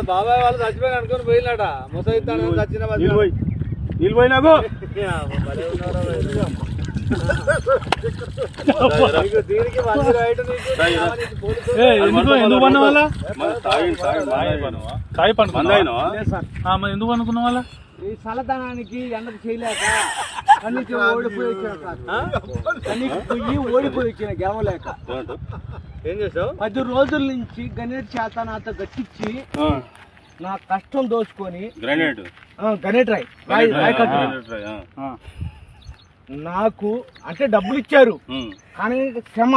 బాబాయ్ వాళ్ళు చచ్చిపోయి అనుకుని పోయినట ముసైతాను చచ్చిన నీళ్ళు పోయినాకు ఎందుకు పన్న వాళ్ళ ఎందుకు అనుకున్న వాళ్ళ ఈ చల్లదనానికి ఎండకు చేయలేక కన్నీకి ఓడిపోయి ఓడిపోయి వచ్చిన గెలవలేక ఏం చేసావు 10 రోజుల నుంచి గణేట్ చేత నాతో గట్టించి నా కష్టం దోచుకొని గణేట్ రాయ్ నాకు అంటే డబ్బులు ఇచ్చారు కానీ క్షమ